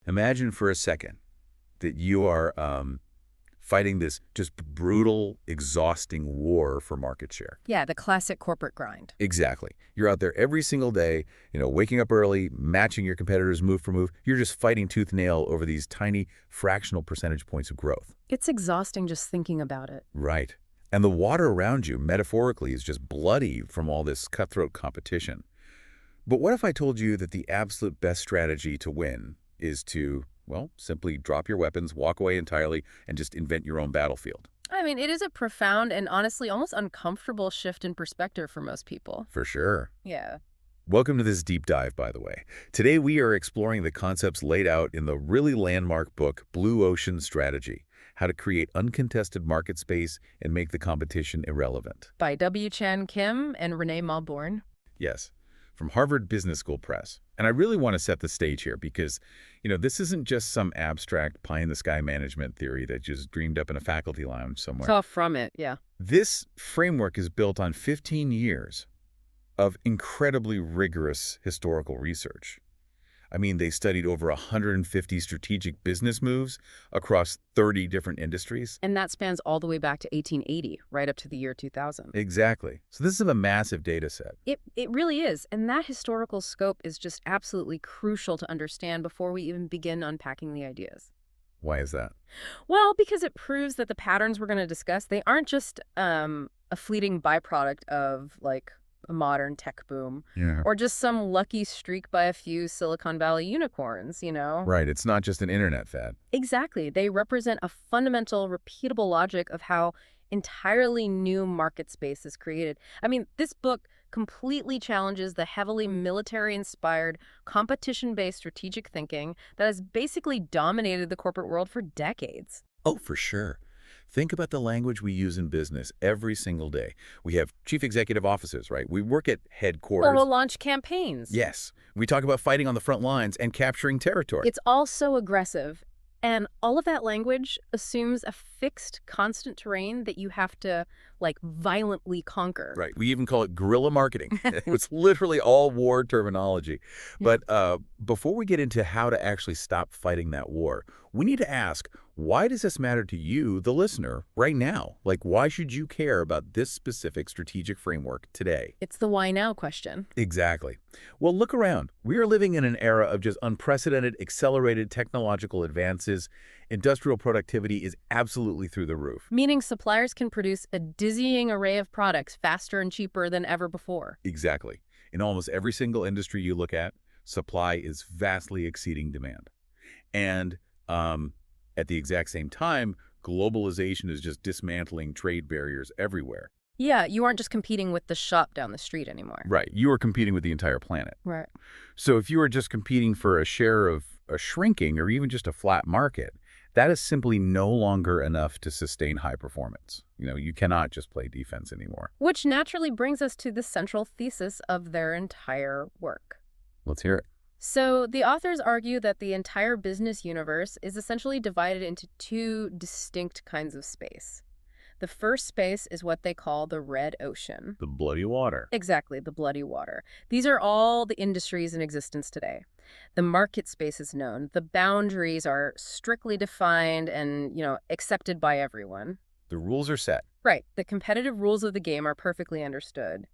Imagine for a second that you are fighting this just brutal, exhausting war for market share. Yeah, the classic corporate grind. Exactly. You're out there every single day, waking up early, matching your competitors move for move. You're just fighting tooth and nail over these tiny fractional percentage points of growth. It's exhausting just thinking about it. Right. And the water around you, metaphorically, is just bloody from all this cutthroat competition. But what if I told you that the absolute best strategy to win is to, well, simply drop your weapons, walk away entirely, and just invent your own battlefield? I mean, it is a profound and honestly almost uncomfortable shift in perspective for most people. For sure. Yeah. Welcome to this deep dive, by the way. Today we are exploring the concepts laid out in the really landmark book, Blue Ocean Strategy: How to Create Uncontested Market Space and Make the Competition Irrelevant. By W. Chan Kim and Renee Mauborgne. Yes, from Harvard Business School Press. And I really want to set the stage here because, this isn't just some abstract pie-in-the-sky management theory that just dreamed up in a faculty lounge somewhere. Far from it, yeah. This framework is built on 15 years of incredibly rigorous historical research. I mean, they studied over 150 strategic business moves across 30 different industries. And that spans all the way back to 1880, right up to the year 2000. Exactly. So this is a massive data set. It really is. And that historical scope is just absolutely crucial to understand before we even begin unpacking the ideas. Why is that? Well, because it proves that the patterns we're going to discuss, they aren't just a fleeting byproduct of, like, a modern tech boom, or just some lucky streak by a few Silicon Valley unicorns, Right, it's not just an internet fad. Exactly. They represent a fundamental, repeatable logic of how entirely new market space is created. I mean, this book completely challenges the heavily military-inspired, competition-based strategic thinking that has basically dominated the corporate world for decades. Oh, for sure. Think about the language we use in business every single day. We have chief executive officers, right? We work at headquarters. Or we'll launch campaigns. Yes. We talk about fighting on the front lines and capturing territory. It's all so aggressive. And all of that language assumes a fixed, constant terrain that you have to, like, violently conquer. Right. We even call it guerrilla marketing. It's literally all war terminology. But before we get into how to actually stop fighting that war, we need to ask, why does this matter to you, the listener, right now? Like, why should you care about this specific strategic framework today? It's the why now question. Exactly. Well, look around. We are living in an era of just unprecedented, accelerated technological advances. Industrial productivity is absolutely through the roof. Meaning suppliers can produce a dizzying array of products faster and cheaper than ever before. Exactly. In almost every single industry you look at, supply is vastly exceeding demand. And at the exact same time, globalization is just dismantling trade barriers everywhere. Yeah, you aren't just competing with the shop down the street anymore. Right. You are competing with the entire planet. Right. So if you are just competing for a share of a shrinking or even just a flat market, that is simply no longer enough to sustain high performance. You cannot just play defense anymore. Which naturally brings us to the central thesis of their entire work. Let's hear it. So the authors argue that the entire business universe is essentially divided into two distinct kinds of space. The first space is what they call the red ocean. The bloody water. Exactly, the bloody water. These are all the industries in existence today. The market space is known. The boundaries are strictly defined and, accepted by everyone. The rules are set. Right. The competitive rules of the game are perfectly understood.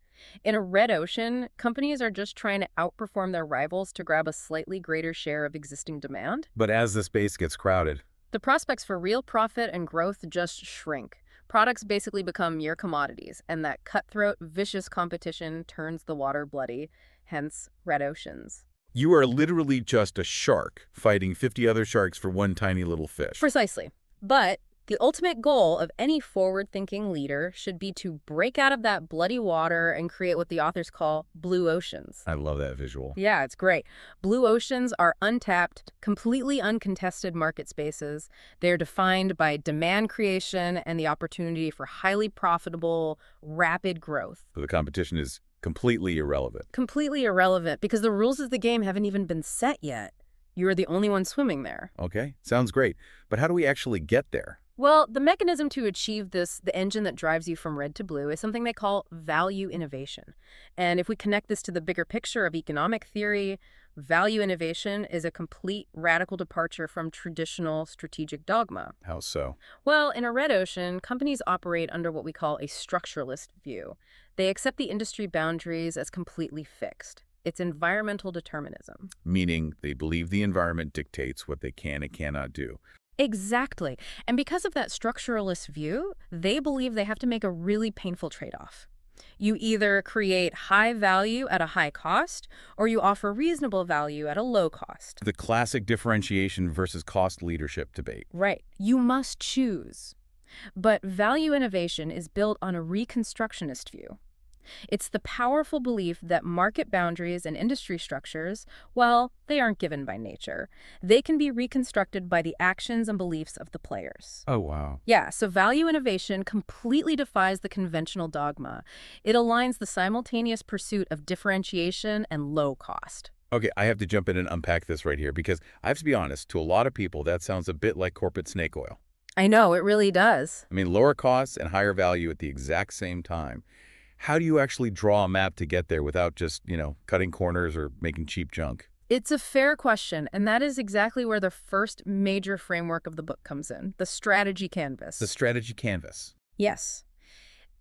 In a red ocean, companies are just trying to outperform their rivals to grab a slightly greater share of existing demand. But as the space gets crowded, the prospects for real profit and growth just shrink. Products basically become mere commodities, and that cutthroat, vicious competition turns the water bloody, hence red oceans. You are literally just a shark fighting 50 other sharks for one tiny little fish. Precisely. But the ultimate goal of any forward-thinking leader should be to break out of that bloody water and create what the authors call blue oceans. I love that visual. Yeah, it's great. Blue oceans are untapped, completely uncontested market spaces. They're defined by demand creation and the opportunity for highly profitable, rapid growth. So the competition is completely irrelevant. Completely irrelevant because the rules of the game haven't even been set yet. You're the only one swimming there. Okay, sounds great. But how do we actually get there? Well, the mechanism to achieve this, the engine that drives you from red to blue, is something they call value innovation. And if we connect this to the bigger picture of economic theory, value innovation is a complete radical departure from traditional strategic dogma. How so? Well, in a red ocean, companies operate under what we call a structuralist view. They accept the industry boundaries as completely fixed. It's environmental determinism. Meaning they believe the environment dictates what they can and cannot do. Exactly. And because of that structuralist view, they believe they have to make a really painful trade-off. You either create high value at a high cost, or you offer reasonable value at a low cost. The classic differentiation versus cost leadership debate. Right. You must choose. But value innovation is built on a reconstructionist view. It's the powerful belief that market boundaries and industry structures, well, they aren't given by nature. They can be reconstructed by the actions and beliefs of the players. Oh, wow. Yeah, so value innovation completely defies the conventional dogma. It aligns the simultaneous pursuit of differentiation and low cost. Okay, I have to jump in and unpack this right here because I have to be honest, to a lot of people, that sounds a bit like corporate snake oil. I know, it really does. I mean, lower costs and higher value at the exact same time. How do you actually draw a map to get there without just, cutting corners or making cheap junk? It's a fair question, and that is exactly where the first major framework of the book comes in, the strategy canvas. The strategy canvas. Yes.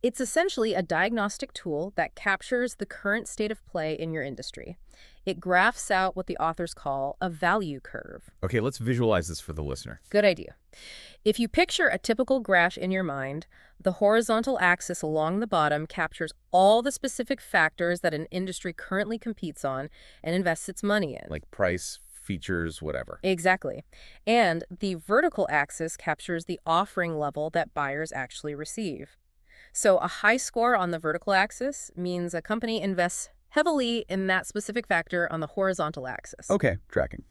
It's essentially a diagnostic tool that captures the current state of play in your industry. It graphs out what the authors call a value curve. Okay, let's visualize this for the listener. Good idea. If you picture a typical graph in your mind, the horizontal axis along the bottom captures all the specific factors that an industry currently competes on and invests its money in. Like price, features, whatever. Exactly. And the vertical axis captures the offering level that buyers actually receive. So a high score on the vertical axis means a company invests heavily in that specific factor on the horizontal axis. Okay, tracking.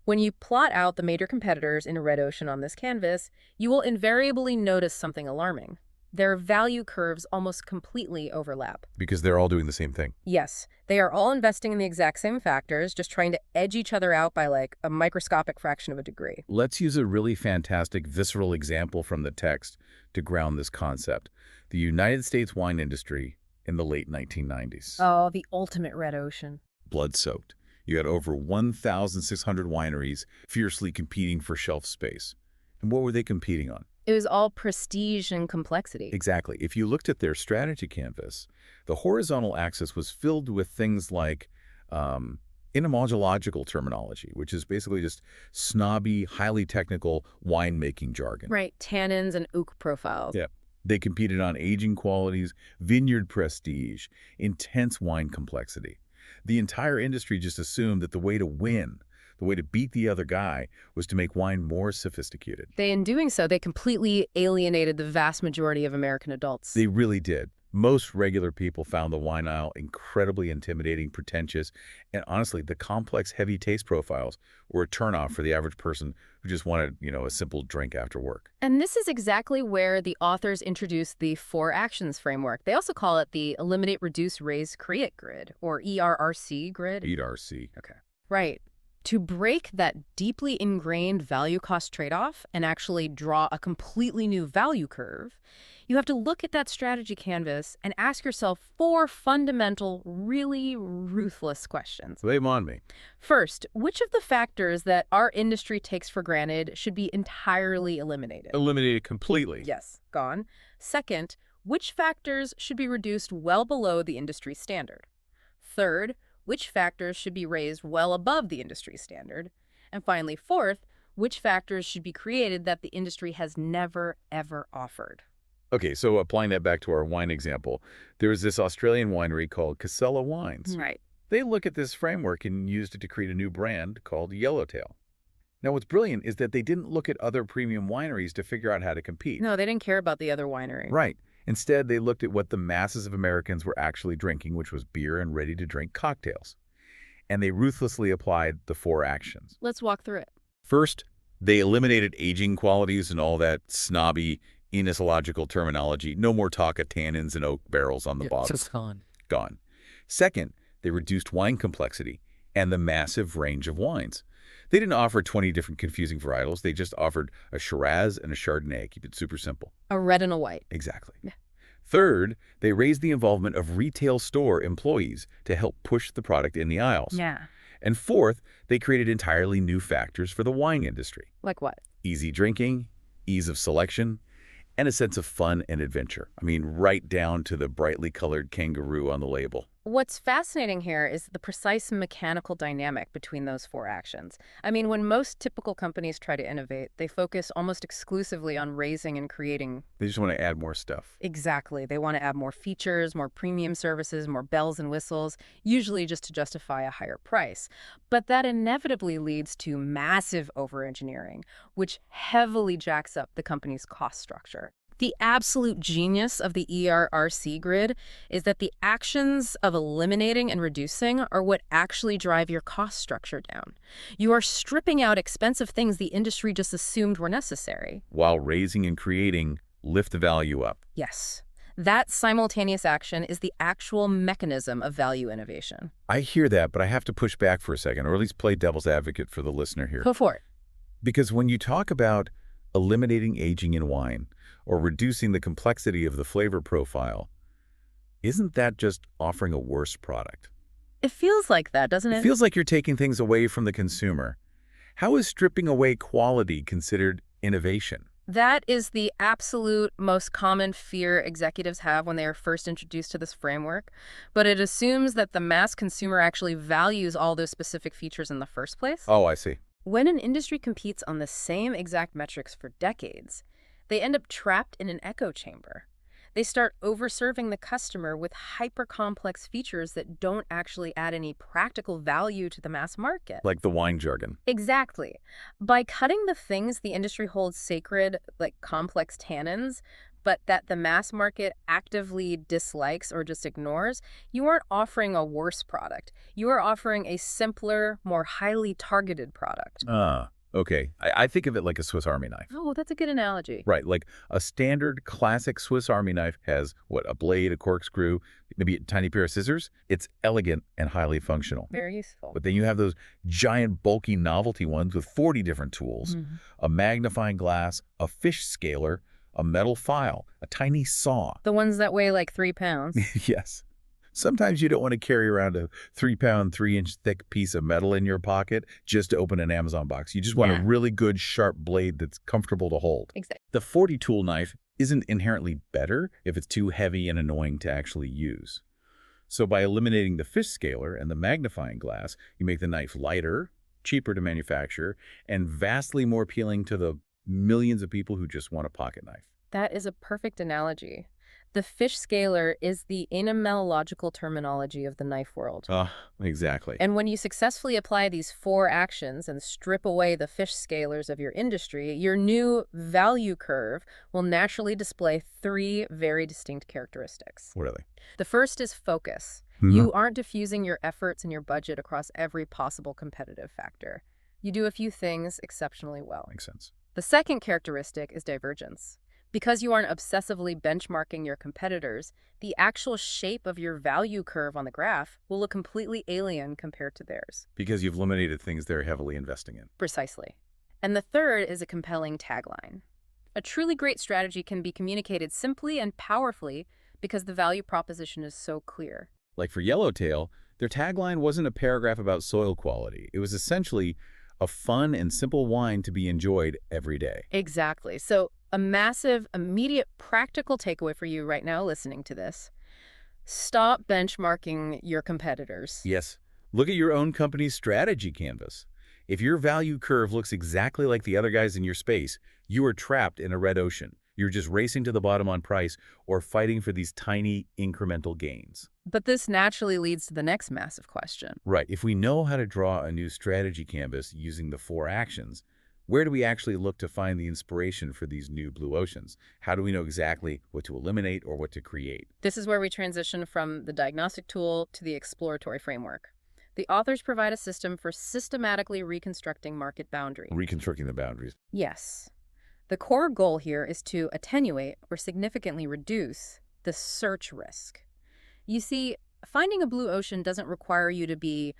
When you plot out the major competitors in a red ocean on this canvas, you will invariably notice something alarming. Their value curves almost completely overlap. Because they're all doing the same thing. Yes, they are all investing in the exact same factors, just trying to edge each other out by like a microscopic fraction of a degree. Let's use a really fantastic, visceral example from the text to ground this concept. The United States wine industry in the late 1990s. Oh, the ultimate red ocean. Blood-soaked. You had over 1,600 wineries fiercely competing for shelf space. And what were they competing on? It was all prestige and complexity. Exactly. If you looked at their strategy canvas, the horizontal axis was filled with things like etymological terminology, which is basically just snobby, highly technical winemaking jargon. Right, tannins and oak profiles. Yeah. They competed on aging qualities, vineyard prestige, intense wine complexity. The entire industry just assumed that the way to win, the way to beat the other guy, was to make wine more sophisticated. In doing so, they completely alienated the vast majority of American adults. They really did. Most regular people found the wine aisle incredibly intimidating, pretentious, and honestly, the complex, heavy taste profiles were a turnoff for the average person who just wanted, a simple drink after work. And this is exactly where the authors introduced the 4 actions framework. They also call it the Eliminate, Reduce, Raise, Create grid, or ERRC grid. ERRC. Okay. Right. To break that deeply ingrained value-cost trade-off and actually draw a completely new value curve, you have to look at that strategy canvas and ask yourself 4 fundamental, really ruthless questions. Lay them on me. First, which of the factors that our industry takes for granted should be entirely eliminated? Eliminated completely. Yes, gone. Second, which factors should be reduced well below the industry standard? Third, which factors should be raised well above the industry standard? And finally, fourth, which factors should be created that the industry has never, ever offered? Okay, so applying that back to our wine example, there was this Australian winery called Casella Wines. Right. They look at this framework and used it to create a new brand called Yellowtail. Now, what's brilliant is that they didn't look at other premium wineries to figure out how to compete. No, they didn't care about the other winery. Right. Instead, they looked at what the masses of Americans were actually drinking, which was beer and ready-to-drink cocktails. And they ruthlessly applied the 4 actions. Let's walk through it. First, they eliminated aging qualities and all that snobby, enosological terminology. No more talk of tannins and oak barrels on the bottle. It's gone. Gone. Second, they reduced wine complexity and the massive range of wines. They didn't offer 20 different confusing varietals. They just offered a Shiraz and a Chardonnay. Keep it super simple. A red and a white. Exactly. Yeah. Third, they raised the involvement of retail store employees to help push the product in the aisles. Yeah. And fourth, they created entirely new factors for the wine industry. Like what? Easy drinking, ease of selection, and a sense of fun and adventure. I mean, right down to the brightly colored kangaroo on the label. What's fascinating here is the precise mechanical dynamic between those four actions. I mean, when most typical companies try to innovate, they focus almost exclusively on raising and creating. They just want to add more stuff. Exactly. They want to add more features, more premium services, more bells and whistles, usually just to justify a higher price. But that inevitably leads to massive over-engineering, which heavily jacks up the company's cost structure. The absolute genius of the ERRC grid is that the actions of eliminating and reducing are what actually drive your cost structure down. You are stripping out expensive things the industry just assumed were necessary. While raising and creating lift the value up. Yes. That simultaneous action is the actual mechanism of value innovation. I hear that, but I have to push back for a second, or at least play devil's advocate for the listener here. Go for it. Because when you talk about eliminating aging in wine, or reducing the complexity of the flavor profile, isn't that just offering a worse product? It feels like that, doesn't it? It feels like you're taking things away from the consumer. How is stripping away quality considered innovation? That is the absolute most common fear executives have when they are first introduced to this framework, but it assumes that the mass consumer actually values all those specific features in the first place. Oh, I see. When an industry competes on the same exact metrics for decades, they end up trapped in an echo chamber. They start overserving the customer with hyper-complex features that don't actually add any practical value to the mass market. Like the wine jargon. Exactly. By cutting the things the industry holds sacred, like complex tannins, but that the mass market actively dislikes or just ignores, you aren't offering a worse product. You are offering a simpler, more highly targeted product. Okay. I think of it like a Swiss Army knife. Oh, that's a good analogy. Right, like a standard classic Swiss Army knife has, what, a blade, a corkscrew, maybe a tiny pair of scissors. It's elegant and highly functional. Very useful. But then you have those giant, bulky novelty ones with 40 different tools, a magnifying glass, a fish scaler, a metal file, a tiny saw. The ones that weigh like 3 pounds. Yes. Sometimes you don't want to carry around a 3-pound, 3-inch thick piece of metal in your pocket just to open an Amazon box. You just want a really good, sharp blade that's comfortable to hold. Exactly. The 40-tool knife isn't inherently better if it's too heavy and annoying to actually use. So by eliminating the fish scaler and the magnifying glass, you make the knife lighter, cheaper to manufacture, and vastly more appealing to the millions of people who just want a pocket knife. That is a perfect analogy. The fish scaler is the etymological terminology of the knife world. Exactly. And when you successfully apply these 4 actions and strip away the fish scalers of your industry, your new value curve will naturally display 3 very distinct characteristics. What are they? The first is focus. You aren't diffusing your efforts and your budget across every possible competitive factor. You do a few things exceptionally well. Makes sense. The second characteristic is divergence. Because you aren't obsessively benchmarking your competitors, the actual shape of your value curve on the graph will look completely alien compared to theirs. Because you've eliminated things they're heavily investing in. Precisely. And the third is a compelling tagline. A truly great strategy can be communicated simply and powerfully because the value proposition is so clear. Like for Yellowtail, their tagline wasn't a paragraph about soil quality. It was essentially a fun and simple wine to be enjoyed every day. Exactly. So a massive, immediate, practical takeaway for you right now listening to this. Stop benchmarking your competitors. Yes. Look at your own company's strategy canvas. If your value curve looks exactly like the other guys in your space, you are trapped in a red ocean. You're just racing to the bottom on price or fighting for these tiny incremental gains. But this naturally leads to the next massive question. Right. If we know how to draw a new strategy canvas using the 4 actions, where do we actually look to find the inspiration for these new blue oceans? How do we know exactly what to eliminate or what to create? This is where we transition from the diagnostic tool to the exploratory framework. The authors provide a system for systematically reconstructing market boundaries. Reconstructing the boundaries. Yes. The core goal here is to attenuate or significantly reduce the search risk. You see, finding a blue ocean doesn't require you to be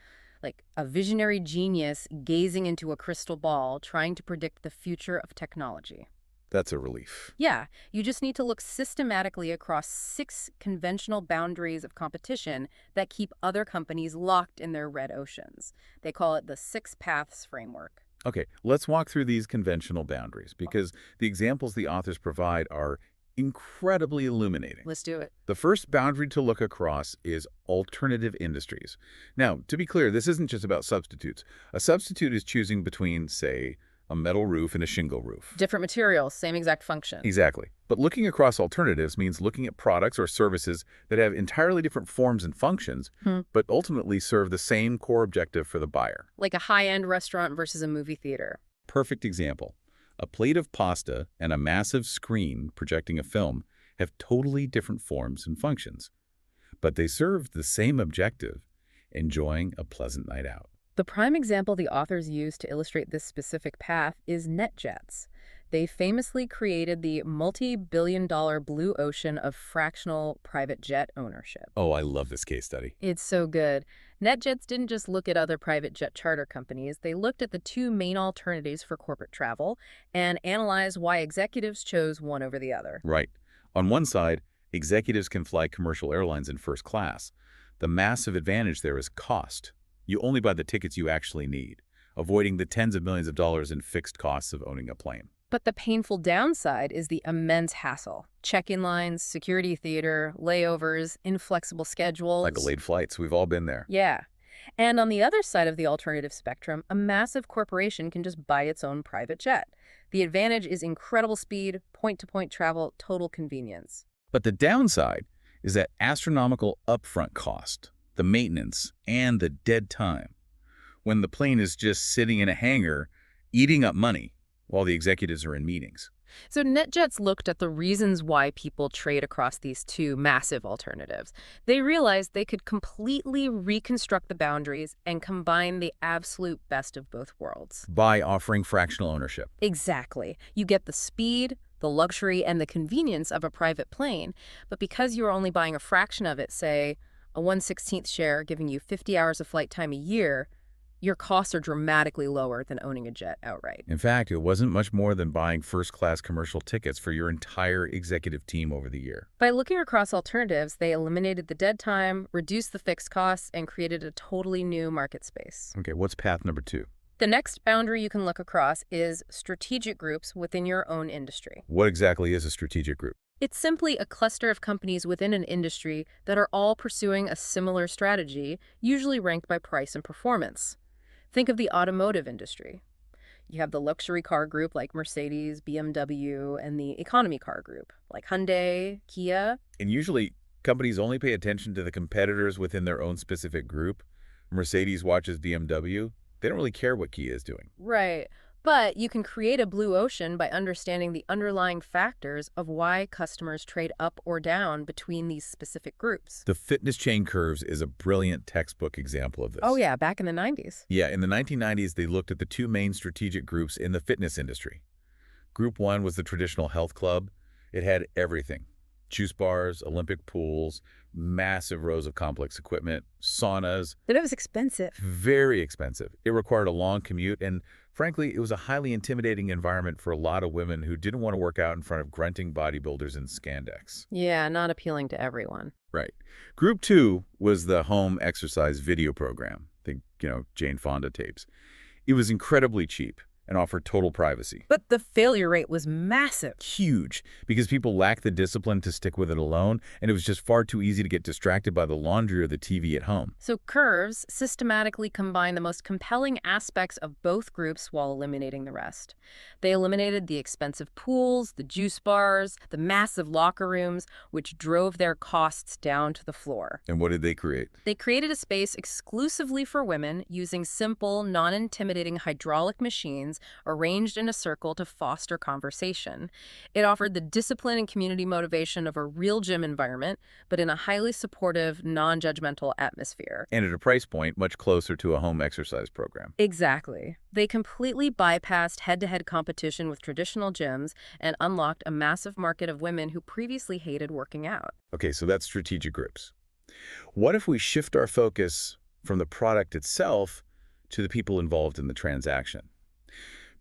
like a visionary genius gazing into a crystal ball trying to predict the future of technology. That's a relief. Yeah, you just need to look systematically across 6 conventional boundaries of competition that keep other companies locked in their red oceans. They call it the 6 paths framework. Okay, let's walk through these conventional boundaries because the examples the authors provide are incredibly illuminating. Let's do it. The first boundary to look across is alternative industries. Now, to be clear, this isn't just about substitutes. A substitute is choosing between, say, a metal roof and a shingle roof. Different materials, same exact function. Exactly. But looking across alternatives means looking at products or services that have entirely different forms and functions, but ultimately serve the same core objective for the buyer. Like a high-end restaurant versus a movie theater. Perfect example. A plate of pasta and a massive screen projecting a film have totally different forms and functions, but they serve the same objective, enjoying a pleasant night out. The prime example the authors use to illustrate this specific path is NetJets. They famously created the multi-billion-dollar blue ocean of fractional private jet ownership. Oh, I love this case study. It's so good. NetJets didn't just look at other private jet charter companies. They looked at the 2 main alternatives for corporate travel and analyzed why executives chose one over the other. Right. On one side, executives can fly commercial airlines in first class. The massive advantage there is cost. You only buy the tickets you actually need, avoiding the tens of millions of dollars in fixed costs of owning a plane. But the painful downside is the immense hassle. Check-in lines, security theater, layovers, inflexible schedules. Like delayed flights, we've all been there. Yeah. And on the other side of the alternative spectrum, a massive corporation can just buy its own private jet. The advantage is incredible speed, point-to-point travel, total convenience. But the downside is that astronomical upfront cost, the maintenance, and the dead time, when the plane is just sitting in a hangar, eating up money while the executives are in meetings. So NetJets looked at the reasons why people trade across these 2 massive alternatives. They realized they could completely reconstruct the boundaries and combine the absolute best of both worlds. By offering fractional ownership. Exactly. You get the speed, the luxury, and the convenience of a private plane, but because you're only buying a fraction of it, say, a 1/16th share giving you 50 hours of flight time a year, your costs are dramatically lower than owning a jet outright. In fact, it wasn't much more than buying first-class commercial tickets for your entire executive team over the year. By looking across alternatives, they eliminated the dead time, reduced the fixed costs, and created a totally new market space. Okay, what's path number 2? The next boundary you can look across is strategic groups within your own industry. What exactly is a strategic group? It's simply a cluster of companies within an industry that are all pursuing a similar strategy, usually ranked by price and performance. Think of the automotive industry. You have the luxury car group like Mercedes, BMW, and the economy car group like Hyundai, Kia. And usually, companies only pay attention to the competitors within their own specific group. Mercedes watches BMW. They don't really care what Kia is doing. Right. But you can create a blue ocean by understanding the underlying factors of why customers trade up or down between these specific groups. The fitness chain curves is a brilliant textbook example of this. Oh yeah, back in the 90s. Yeah, in the 1990s, they looked at the 2 main strategic groups in the fitness industry. Group 1 was the traditional health club. It had everything. Juice bars, Olympic pools, massive rows of complex equipment, saunas. But it was expensive. Very expensive. It required a long commute, and frankly, it was a highly intimidating environment for a lot of women who didn't want to work out in front of grunting bodybuilders in spandex. Yeah, not appealing to everyone. Right. Group 2 was the home exercise video program. Think, Jane Fonda tapes. It was incredibly cheap and offered total privacy. But the failure rate was massive. Huge, because people lacked the discipline to stick with it alone, and it was just far too easy to get distracted by the laundry or the TV at home. So curves systematically combine the most compelling aspects of both groups while eliminating the rest. They eliminated the expensive pools, the juice bars, the massive locker rooms, which drove their costs down to the floor. And what did they create? They created a space exclusively for women using simple, non-intimidating hydraulic machines arranged in a circle to foster conversation. It offered the discipline and community motivation of a real gym environment, but in a highly supportive, non-judgmental atmosphere. And at a price point much closer to a home exercise program. Exactly. They completely bypassed head-to-head competition with traditional gyms and unlocked a massive market of women who previously hated working out. Okay, so that's strategic groups. What if we shift our focus from the product itself to the people involved in the transaction.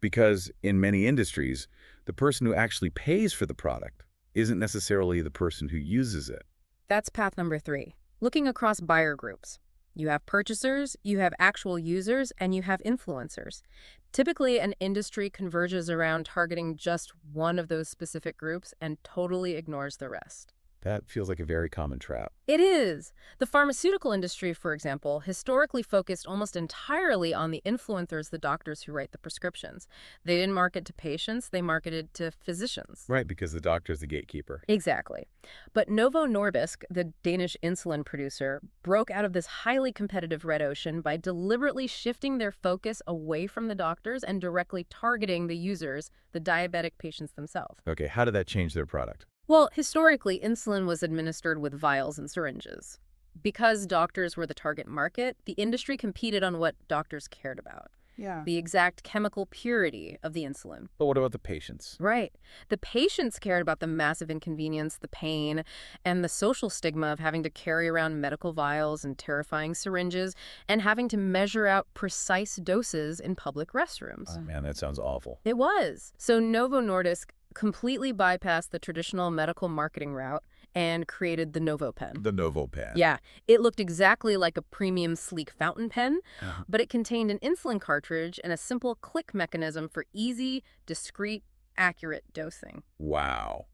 Because in many industries, the person who actually pays for the product isn't necessarily the person who uses it. That's path number 3. Looking across buyer groups. You have purchasers, you have actual users, and you have influencers. Typically, an industry converges around targeting just one of those specific groups and totally ignores the rest. That feels like a very common trap. It is. The pharmaceutical industry, for example, historically focused almost entirely on the influencers, the doctors who write the prescriptions. They didn't market to patients, they marketed to physicians. Right, because the doctor's the gatekeeper. Exactly. But Novo Nordisk, the Danish insulin producer, broke out of this highly competitive red ocean by deliberately shifting their focus away from the doctors and directly targeting the users, the diabetic patients themselves. Okay, how did that change their product? Well, historically, insulin was administered with vials and syringes. Because doctors were the target market, the industry competed on what doctors cared about. Yeah. The exact chemical purity of the insulin. But what about the patients? Right. The patients cared about the massive inconvenience, the pain, and the social stigma of having to carry around medical vials and terrifying syringes and having to measure out precise doses in public restrooms. Oh, man, that sounds awful. It was. So Novo Nordisk completely bypassed the traditional medical marketing route and created the Novo pen. The Novo pen. Yeah, it looked exactly like a premium sleek fountain pen, Uh-huh. but it contained an insulin cartridge and a simple click mechanism for easy, discreet, accurate dosing. Wow.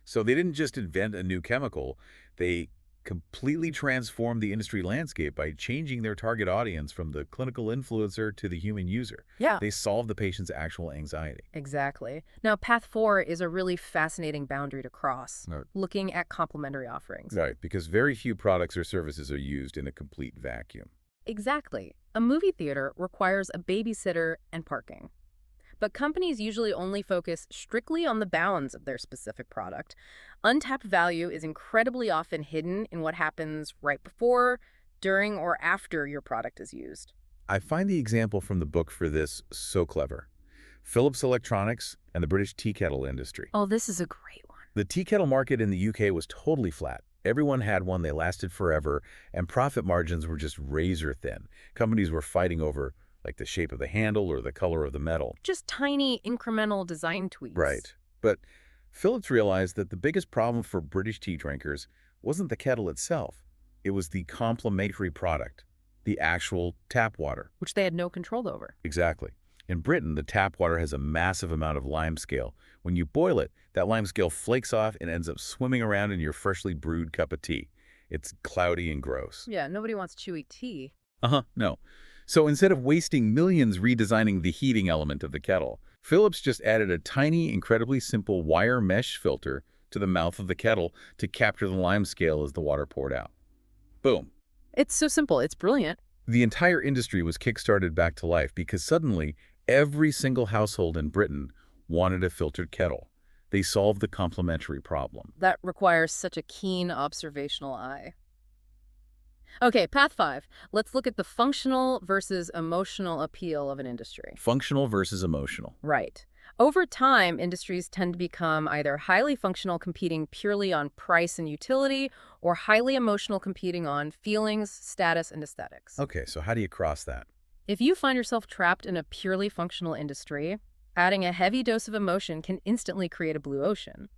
So they didn't just invent a new chemical, they completely transformed the industry landscape by changing their target audience from the clinical influencer to the human user. Yeah. They solved the patient's actual anxiety. Exactly. Now, path 4 is a really fascinating boundary to cross, Right. looking at complementary offerings. Right, because very few products or services are used in a complete vacuum. Exactly. A movie theater requires a babysitter and parking. But companies usually only focus strictly on the bounds of their specific product. Untapped value is incredibly often hidden in what happens right before, during, or after your product is used. I find the example from the book for this so clever. Philips Electronics and the British tea kettle industry. Oh, this is a great one. The tea kettle market in the UK was totally flat. Everyone had one, they lasted forever, and profit margins were just razor thin. Companies were fighting over like the shape of the handle or the color of the metal. Just tiny incremental design tweaks. Right. But Philips realized that the biggest problem for British tea drinkers wasn't the kettle itself. It was the complementary product, the actual tap water. Which they had no control over. Exactly. In Britain, the tap water has a massive amount of limescale. When you boil it, that limescale flakes off and ends up swimming around in your freshly brewed cup of tea. It's cloudy and gross. Yeah, nobody wants chewy tea. No. So instead of wasting millions redesigning the heating element of the kettle, Philips just added a tiny, incredibly simple wire mesh filter to the mouth of the kettle to capture the limescale as the water poured out. Boom. It's so simple. It's brilliant. The entire industry was kick-started back to life because suddenly every single household in Britain wanted a filtered kettle. They solved the complementary problem. That requires such a keen observational eye. Okay, path 5. Let's look at the functional versus emotional appeal of an industry. Functional versus emotional. Right. Over time, industries tend to become either highly functional, competing purely on price and utility, or highly emotional, competing on feelings, status, and aesthetics. Okay, so how do you cross that? If you find yourself trapped in a purely functional industry, adding a heavy dose of emotion can instantly create a blue ocean.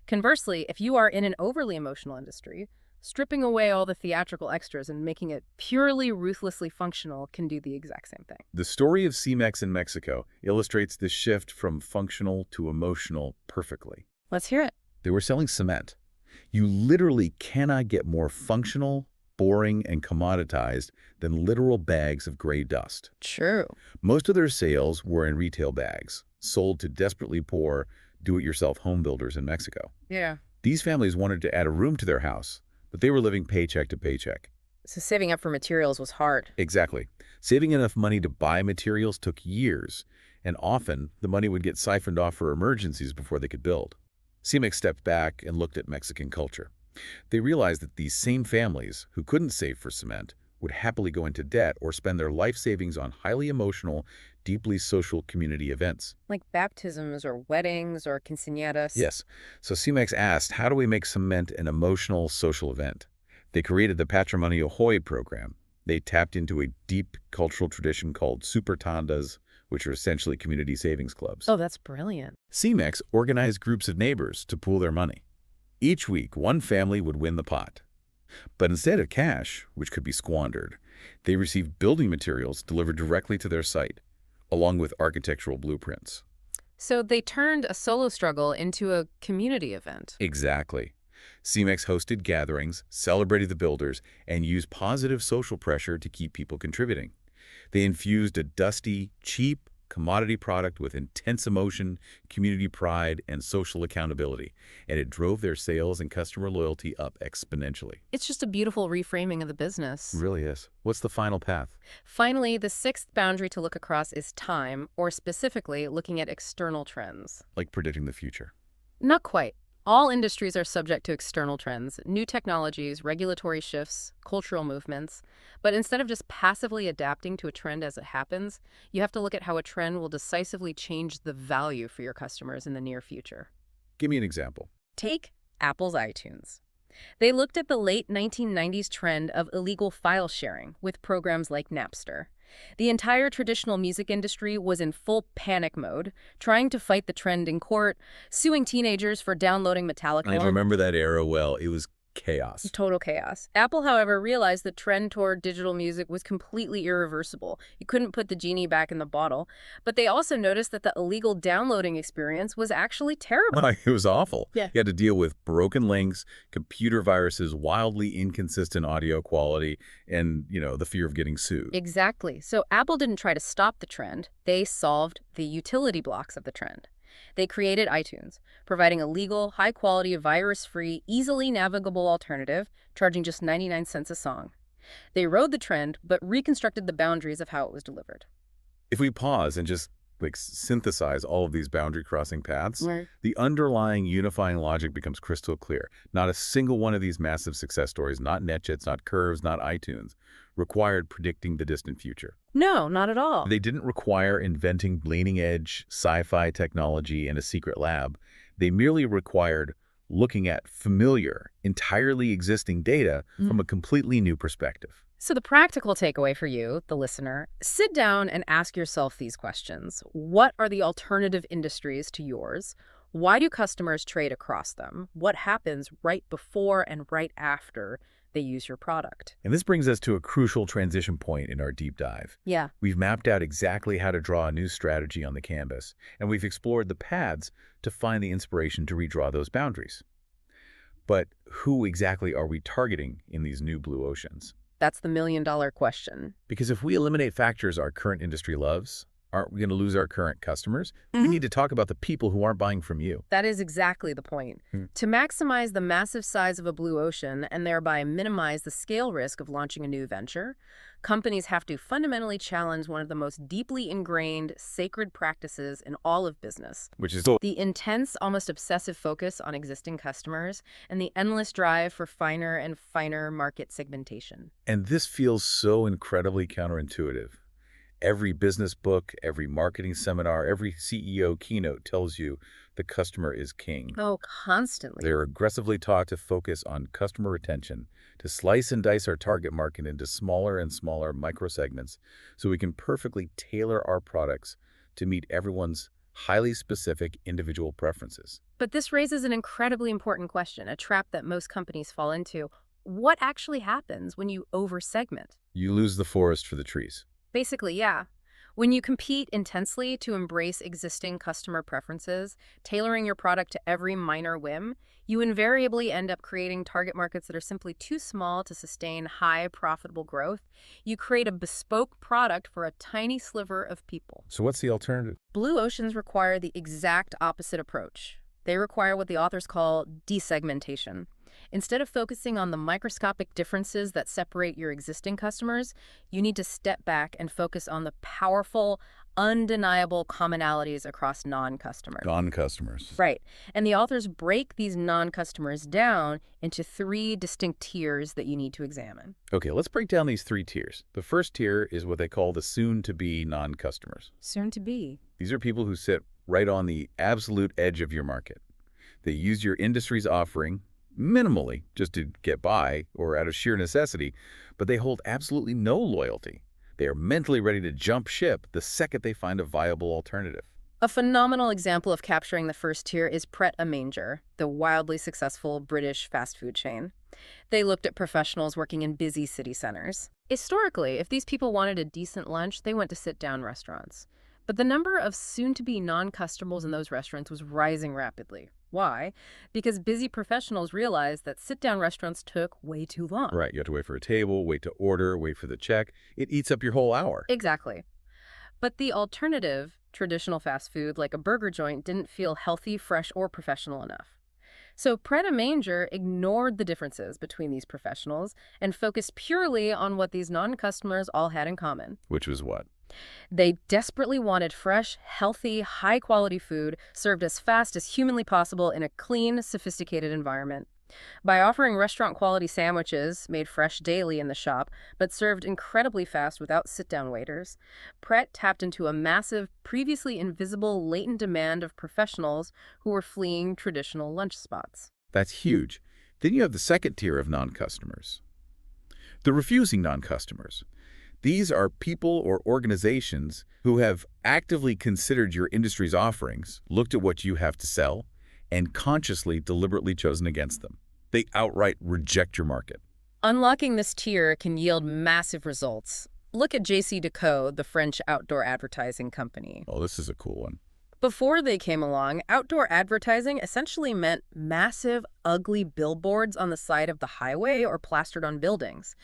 Conversely, if you are in an overly emotional industry, stripping away all the theatrical extras and making it purely ruthlessly functional can do the exact same thing. The story of Cemex in Mexico illustrates this shift from functional to emotional perfectly. Let's hear it. They were selling cement. You literally cannot get more functional, boring, and commoditized than literal bags of gray dust. True. Most of their sales were in retail bags, sold to desperately poor, do-it-yourself home builders in Mexico. Yeah. These families wanted to add a room to their house, but they were living paycheck to paycheck. So saving up for materials was hard. Exactly. Saving enough money to buy materials took years, and often the money would get siphoned off for emergencies before they could build. Cemex stepped back and looked at Mexican culture. They realized that these same families who couldn't save for cement would happily go into debt or spend their life savings on highly emotional, deeply social community events. Like baptisms or weddings or quinceañeras. Yes. So Cemex asked, how do we make cement an emotional social event? They created the Patrimonio Hoy program. They tapped into a deep cultural tradition called super tandas, which are essentially community savings clubs. Oh, that's brilliant. CEMEX organized groups of neighbors to pool their money. Each week, one family would win the pot. But instead of cash, which could be squandered, they received building materials delivered directly to their site, along with architectural blueprints. So they turned a solo struggle into a community event. Exactly. CEMEX hosted gatherings, celebrated the builders, and used positive social pressure to keep people contributing. They infused a dusty, cheap, commodity product with intense emotion, community pride, and social accountability, and it drove their sales and customer loyalty up exponentially. It's just a beautiful reframing of the business. Really is. What's the final path? Finally, the sixth boundary to look across is time, or specifically looking at external trends. Like predicting the future. Not quite. All industries are subject to external trends, new technologies, regulatory shifts, cultural movements. But instead of just passively adapting to a trend as it happens, you have to look at how a trend will decisively change the value for your customers in the near future. Give me an example. Take Apple's iTunes. They looked at the late 1990s trend of illegal file sharing with programs like Napster. The entire traditional music industry was in full panic mode, trying to fight the trend in court, suing teenagers for downloading Metallica. I remember that era well. It was chaos. Total chaos. Apple, however, realized the trend toward digital music was completely irreversible. You couldn't put the genie back in the bottle. But they also noticed that the illegal downloading experience was actually terrible. It was awful. Yeah. You had to deal with broken links, computer viruses, wildly inconsistent audio quality, and, the fear of getting sued. Exactly. So Apple didn't try to stop the trend. They solved the utility blocks of the trend. They created iTunes, providing a legal, high-quality, virus-free, easily navigable alternative, charging just 99 cents a song. They rode the trend, but reconstructed the boundaries of how it was delivered. If we pause and just synthesize all of these boundary-crossing paths, Right. the underlying unifying logic becomes crystal clear. Not a single one of these massive success stories, not NetJets, not Curves, not iTunes, required predicting the distant future. No, not at all. They didn't require inventing bleeding-edge sci-fi technology in a secret lab. They merely required looking at familiar, entirely existing data from a completely new perspective. So the practical takeaway for you, the listener, sit down and ask yourself these questions. What are the alternative industries to yours? Why do customers trade across them? What happens right before and right after they use your product? And this brings us to a crucial transition point in our deep dive. Yeah. We've mapped out exactly how to draw a new strategy on the canvas, and we've explored the paths to find the inspiration to redraw those boundaries. But who exactly are we targeting in these new blue oceans? That's the million-dollar question. Because if we eliminate factors our current industry loves, aren't we going to lose our current customers? We need to talk about the people who aren't buying from you. That is exactly the point. To maximize the massive size of a blue ocean and thereby minimize the scale risk of launching a new venture, companies have to fundamentally challenge one of the most deeply ingrained sacred practices in all of business. Which is The intense, almost obsessive focus on existing customers and the endless drive for finer and finer market segmentation. And this feels so incredibly counterintuitive. Every business book, every marketing seminar, every CEO keynote tells you the customer is king. Oh, constantly. They're aggressively taught to focus on customer retention, to slice and dice our target market into smaller and smaller microsegments so we can perfectly tailor our products to meet everyone's highly specific individual preferences. But this raises an incredibly important question, a trap that most companies fall into. What actually happens when you over-segment? You lose the forest for the trees. Basically, yeah. When you compete intensely to embrace existing customer preferences, tailoring your product to every minor whim, you invariably end up creating target markets that are simply too small to sustain high, profitable growth. You create a bespoke product for a tiny sliver of people. So what's the alternative? Blue oceans require the exact opposite approach. They require what the authors call desegmentation. Instead of focusing on the microscopic differences that separate your existing customers, you need to step back and focus on the powerful, undeniable commonalities across non-customers. Non-customers. Right. And the authors break these non-customers down into 3 distinct tiers that you need to examine. Okay, let's break down these 3 tiers. The first tier is what they call the soon-to-be non-customers. Soon to be. These are people who sit right on the absolute edge of your market. They use your industry's offering, minimally, just to get by or out of sheer necessity, but they hold absolutely no loyalty. They are mentally ready to jump ship the second they find a viable alternative. A phenomenal example of capturing the first tier is Pret a Manger, the wildly successful British fast food chain. They looked at professionals working in busy city centers. Historically, if these people wanted a decent lunch, they went to sit-down restaurants. But the number of soon-to-be non-customers in those restaurants was rising rapidly. Why? Because busy professionals realized that sit-down restaurants took way too long. Right, you have to wait for a table, wait to order, wait for the check. It eats up your whole hour. Exactly. But the alternative, traditional fast food like a burger joint, didn't feel healthy, fresh, or professional enough. So Pret a Manger ignored the differences between these professionals and focused purely on what these non-customers all had in common. Which was what? They desperately wanted fresh, healthy, high-quality food served as fast as humanly possible in a clean, sophisticated environment. By offering restaurant-quality sandwiches made fresh daily in the shop, but served incredibly fast without sit-down waiters, Pret tapped into a massive, previously invisible, latent demand of professionals who were fleeing traditional lunch spots. That's huge. Then you have the second tier of non-customers. The refusing non-customers. These are people or organizations who have actively considered your industry's offerings, looked at what you have to sell, and consciously, deliberately chosen against them. They outright reject your market. Unlocking this tier can yield massive results. Look at JCDecaux, the French outdoor advertising company. Oh, this is a cool one. Before they came along, outdoor advertising essentially meant massive, ugly billboards on the side of the highway or plastered on buildings.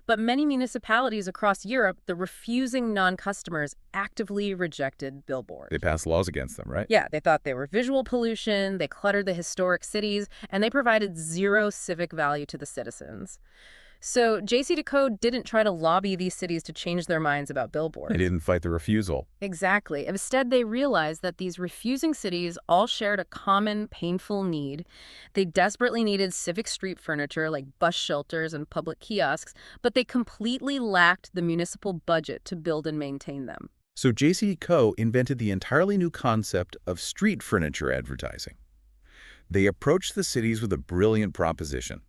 But many municipalities across Europe, the refusing non-customers actively rejected billboards. They passed laws against them, right? Yeah, they thought they were visual pollution, they cluttered the historic cities, and they provided zero civic value to the citizens. So JCDecaux didn't try to lobby these cities to change their minds about billboards. They didn't fight the refusal. Exactly. Instead, they realized that these refusing cities all shared a common, painful need. They desperately needed civic street furniture like bus shelters and public kiosks, but they completely lacked the municipal budget to build and maintain them. So JCDecaux invented the entirely new concept of street furniture advertising. They approached the cities with a brilliant proposition.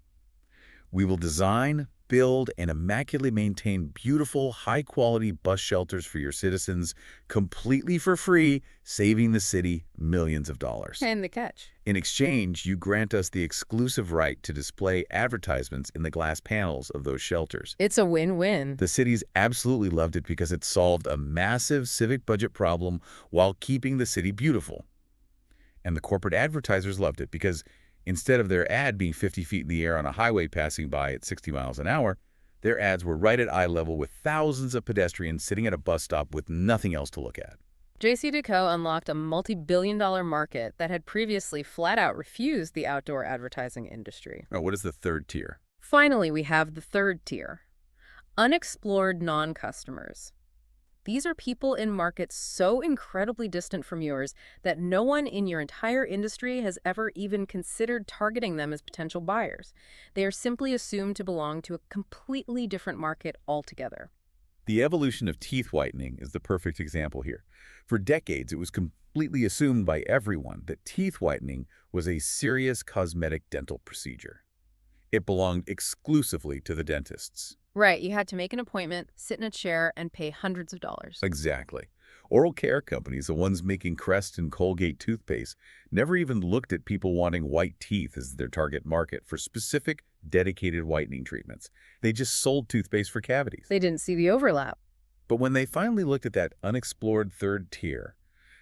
We will design, build, and immaculately maintain beautiful, high-quality bus shelters for your citizens completely for free, saving the city millions of dollars. And the catch. In exchange, you grant us the exclusive right to display advertisements in the glass panels of those shelters. It's a win-win. The cities absolutely loved it because it solved a massive civic budget problem while keeping the city beautiful. And the corporate advertisers loved it because instead of their ad being 50 feet in the air on a highway passing by at 60 miles an hour, their ads were right at eye level with thousands of pedestrians sitting at a bus stop with nothing else to look at. JCDecaux unlocked a multi-billion-dollar market that had previously flat-out refused the outdoor advertising industry. Now, what is the third tier? Finally, we have the third tier. Unexplored non-customers. These are people in markets so incredibly distant from yours that no one in your entire industry has ever even considered targeting them as potential buyers. They are simply assumed to belong to a completely different market altogether. The evolution of teeth whitening is the perfect example here. For decades, it was completely assumed by everyone that teeth whitening was a serious cosmetic dental procedure. It belonged exclusively to the dentists. Right, you had to make an appointment, sit in a chair, and pay hundreds of dollars. Exactly. Oral care companies, the ones making Crest and Colgate toothpaste, never even looked at people wanting white teeth as their target market for specific, dedicated whitening treatments. They just sold toothpaste for cavities. They didn't see the overlap. But when they finally looked at that unexplored third tier,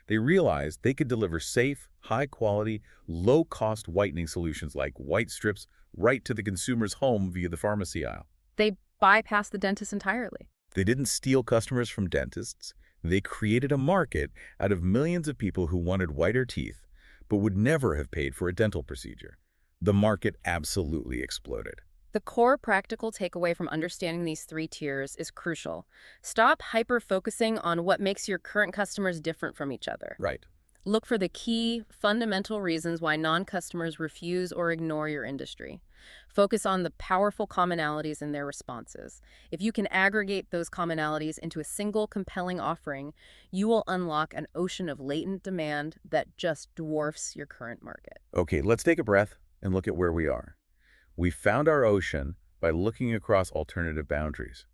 they realized they could deliver safe, high-quality, low-cost whitening solutions like white strips right to the consumer's home via the pharmacy aisle. They bypassed the dentist entirely. They didn't steal customers from dentists. They created a market out of millions of people who wanted whiter teeth, but would never have paid for a dental procedure. The market absolutely exploded. The core practical takeaway from understanding these three tiers is crucial. Stop hyper-focusing on what makes your current customers different from each other. Right. Look for the key, fundamental reasons why non-customers refuse or ignore your industry. Focus on the powerful commonalities in their responses. If you can aggregate those commonalities into a single compelling offering, you will unlock an ocean of latent demand that just dwarfs your current market. Okay, let's take a breath and look at where we are. We found our ocean by looking across alternative boundaries.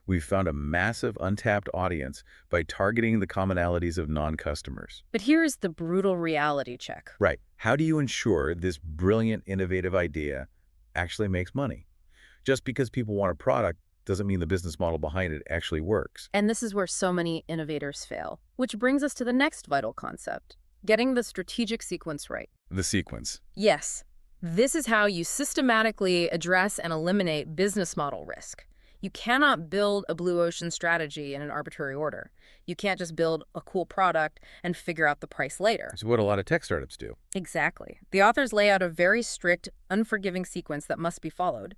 We found a massive untapped audience by targeting the commonalities of non-customers. But here's the brutal reality check. Right. How do you ensure this brilliant, innovative idea actually makes money? Just because people want a product doesn't mean the business model behind it actually works. And this is where so many innovators fail. Which brings us to the next vital concept, getting the strategic sequence right. The sequence. Yes, this is how you systematically address and eliminate business model risk. You cannot build a blue ocean strategy in an arbitrary order. You can't just build a cool product and figure out the price later. It's what a lot of tech startups do. Exactly. The authors lay out a very strict, unforgiving sequence that must be followed.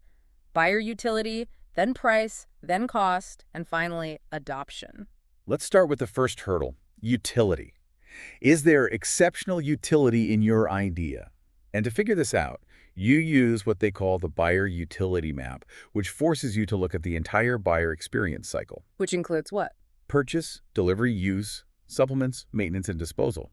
Buyer utility, then price, then cost, and finally, adoption. Let's start with the first hurdle, utility. Is there exceptional utility in your idea? And to figure this out, you use what they call the buyer utility map, which forces you to look at the entire buyer experience cycle. Which includes what? Purchase, delivery, use, supplements, maintenance, and disposal.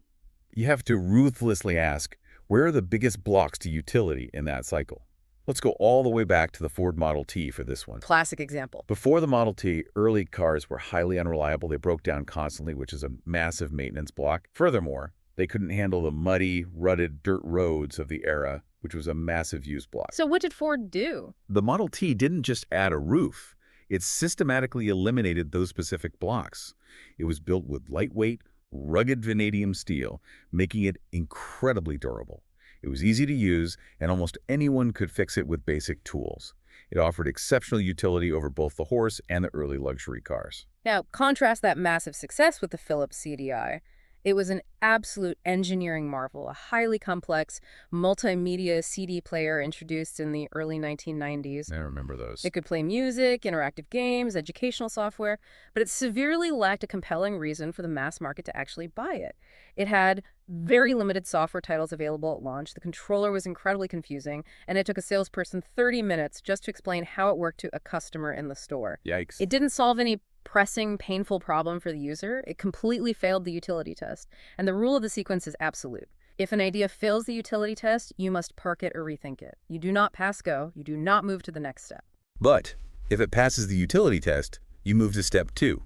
You have to ruthlessly ask, where are the biggest blocks to utility in that cycle? Let's go all the way back to the Ford Model T for this one. Classic example. Before the Model T, early cars were highly unreliable. They broke down constantly, which is a massive maintenance block. Furthermore, they couldn't handle the muddy, rutted dirt roads of the era, which was a massive use block. So what did Ford do? The Model T didn't just add a roof. It systematically eliminated those specific blocks. It was built with lightweight, rugged vanadium steel, making it incredibly durable. It was easy to use, and almost anyone could fix it with basic tools. It offered exceptional utility over both the horse and the early luxury cars. Now, contrast that massive success with the Philips CDI. It was an absolute engineering marvel, a highly complex multimedia CD player introduced in the early 1990s. I remember those. It could play music, interactive games, educational software, but it severely lacked a compelling reason for the mass market to actually buy it. It had very limited software titles available at launch. The controller was incredibly confusing, and it took a salesperson 30 minutes just to explain how it worked to a customer in the store. Yikes. It didn't solve any pressing, painful problem for the user. It completely failed the utility test. And the rule of the sequence is absolute. If an idea fails the utility test, you must park it or rethink it. You do not pass go. You do not move to the next step. But if it passes the utility test, you move to step 2,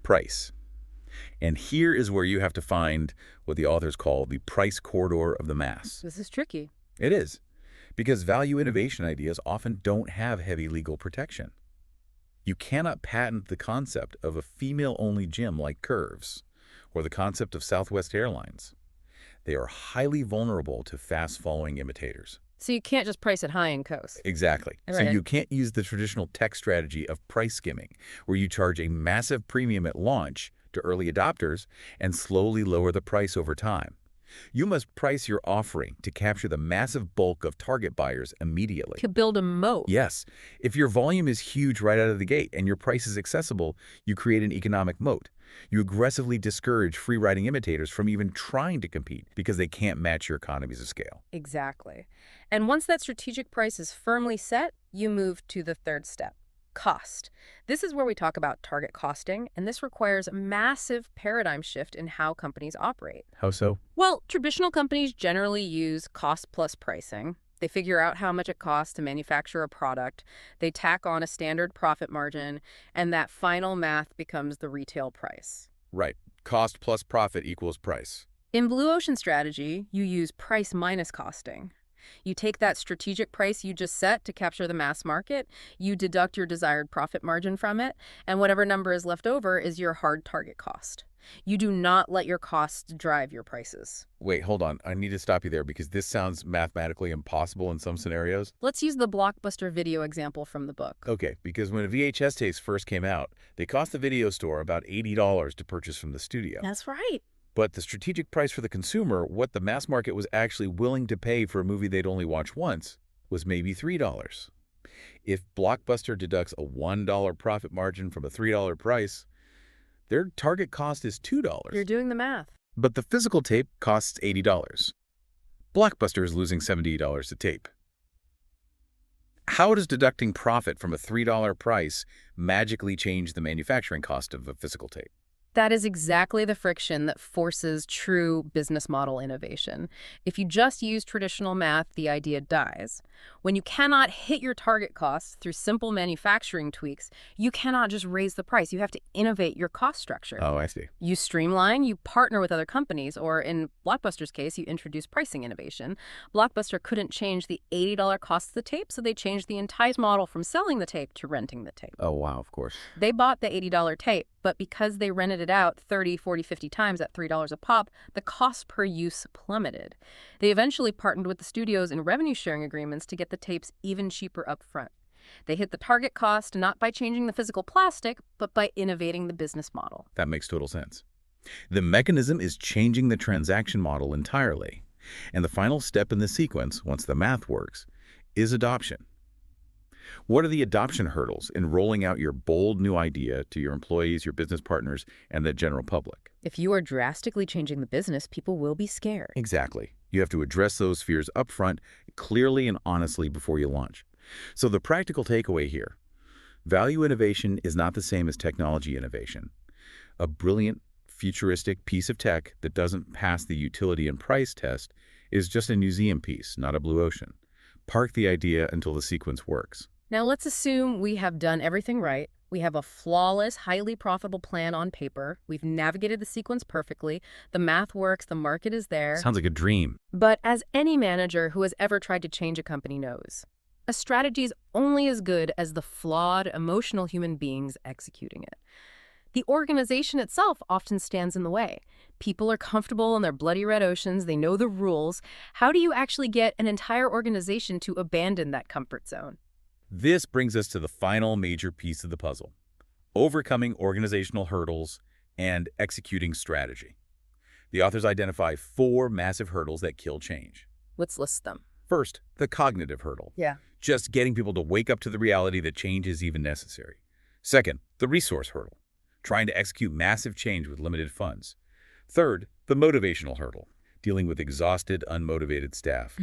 price. And here is where you have to find what the authors call the price corridor of the mass. This is tricky. It is, because value innovation ideas often don't have heavy legal protection. You cannot patent the concept of a female-only gym like Curves, or the concept of Southwest Airlines. They are highly vulnerable to fast-following imitators. So you can't just price it high and coast. Exactly. So Right. you can't use the traditional tech strategy of price skimming, where you charge a massive premium at launch to early adopters and slowly lower the price over time. You must price your offering to capture the massive bulk of target buyers immediately. To build a moat. Yes. If your volume is huge right out of the gate and your price is accessible, you create an economic moat. You aggressively discourage free-riding imitators from even trying to compete because they can't match your economies of scale. Exactly. And once that strategic price is firmly set, you move to the third step. Cost. This is where we talk about target costing, and this requires a massive paradigm shift in how companies operate. How so? Well, traditional companies generally use cost-plus pricing. They figure out how much it costs to manufacture a product, they tack on a standard profit margin, and that final math becomes the retail price. Right. Cost plus profit equals price. In Blue Ocean Strategy, you use price minus costing. You take that strategic price you just set to capture the mass market, you deduct your desired profit margin from it, and whatever number is left over is your hard target cost. You do not let your costs drive your prices. Wait, hold on. I need to stop you there because this sounds mathematically impossible in some scenarios. Let's use the Blockbuster video example from the book. Okay, because when VHS tapes first came out, they cost the video store about $80 to purchase from the studio. That's right. But the strategic price for the consumer, what the mass market was actually willing to pay for a movie they'd only watch once, was maybe $3. If Blockbuster deducts a $1 profit margin from a $3 price, their target cost is $2. You're doing the math. But the physical tape costs $80. Blockbuster is losing $70 a tape. How does deducting profit from a $3 price magically change the manufacturing cost of a physical tape? That is exactly the friction that forces true business model innovation. If you just use traditional math, the idea dies. When you cannot hit your target costs through simple manufacturing tweaks, you cannot just raise the price. You have to innovate your cost structure. Oh, I see. You streamline, you partner with other companies, or in Blockbuster's case, you introduce pricing innovation. Blockbuster couldn't change the $80 cost of the tape, so they changed the entire model from selling the tape to renting the tape. Oh, wow, of course. They bought the $80 tape, but because they rented it out 30, 40, 50 times at $3 a pop, the cost per use plummeted. They eventually partnered with the studios in revenue-sharing agreements to get the tapes even cheaper up front. They hit the target cost not by changing the physical plastic, but by innovating the business model. That makes total sense. The mechanism is changing the transaction model entirely. And the final step in the sequence, once the math works, is adoption. What are the adoption hurdles in rolling out your bold new idea to your employees, your business partners, and the general public? If you are drastically changing the business, people will be scared. Exactly. You have to address those fears upfront, clearly and honestly before you launch. So the practical takeaway here, value innovation is not the same as technology innovation. A brilliant, futuristic piece of tech that doesn't pass the utility and price test is just a museum piece, not a blue ocean. Park the idea until the sequence works. Now let's assume we have done everything right. We have a flawless, highly profitable plan on paper. We've navigated the sequence perfectly. The math works. The market is there. Sounds like a dream. But as any manager who has ever tried to change a company knows, a strategy is only as good as the flawed, emotional human beings executing it. The organization itself often stands in the way. People are comfortable in their bloody red oceans. They know the rules. How do you actually get an entire organization to abandon that comfort zone? This brings us to the final major piece of the puzzle, overcoming organizational hurdles and executing strategy. The authors identify 4 massive hurdles that kill change. Let's list them. First, the cognitive hurdle. Yeah. Just getting people to wake up to the reality that change is even necessary. Second, the resource hurdle. Trying to execute massive change with limited funds. Third, the motivational hurdle. Dealing with exhausted, unmotivated staff.